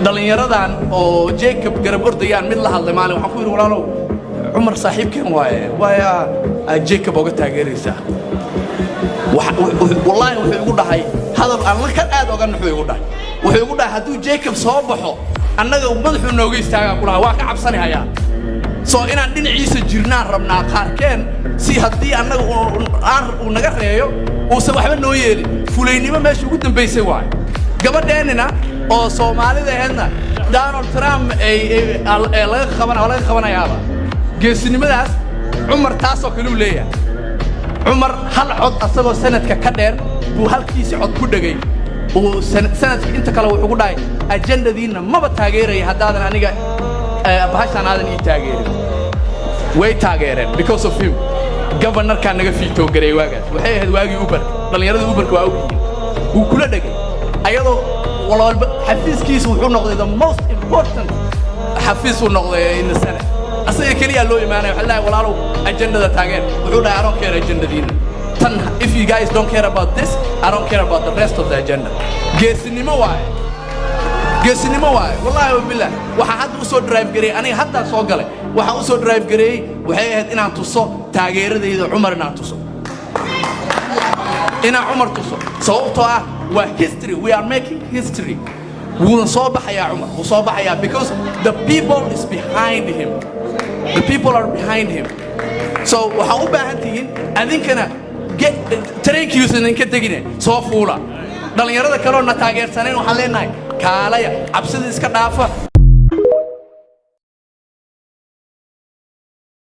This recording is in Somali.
dhalinyaradan oo Jacob garab ordayaan mid la hadlay maalin waxaan ku yiri walaalow Umar saaxiibkeen waaya Jacob uga taageeraysa wallahi wuxuu igu dhahay hadal aan la ka aad oga wuxuu igu dhahay haduu Jacob soo baxo annaga madaxu nooga istaaga kulaha waa ka cabsanayaa soo inaan dhinaciisa jirnaan rabnaa qaarkeen si hadii annaga uu naga reeyo oo waxba noo yeelin fuleynimo meesha ugu dambeysay waay gabadheenina oo Soomaalida ahaydna Donald Trump ay laga qabanayaaba geesinimadaas Umar taasoo kale u leeyahay Umar hal cod asagoo sanadka ka dheer buu halkiisa cod ku dhagay oo sanadka inta kale wuxuu ku dhahay ajandadiina maba taageeray hadaadan aniga bahashan aadan ii taageerin way taageereen because of him governor ka naga fiito garay waagaas waxay ahayd waagii Uber dhalinyarada Uber ka waa uu kula dhagay ayadoo walaalba xafiiskiisu wuxuu noqday the most important xafiis uu noqday in the Senate asaga kaliya loo iimaanay waxa la walaalo ajandada taageer wuxuu dhahay I don't care ajandadiina tan if you guys don't care about this I don't care about the rest of the agenda geesinimo waay wallahi billah waxa hadda u soo drive garay aniga hadda soo galay waxa u soo drive garay waxay ahayd inaan tuso taageeradayda Umar inaan tuso Umar tuso sababtoo ah waa history we are making history wuu soo baxaya Umar wuu soo baxaya because the people is behind him so waxa u baahan tihiin adinkana get thank you in ka tagine soo fuula dhalinyarada kale oo na taageersaneen waxaan leenahay kaalaya cabsida iska dhaafa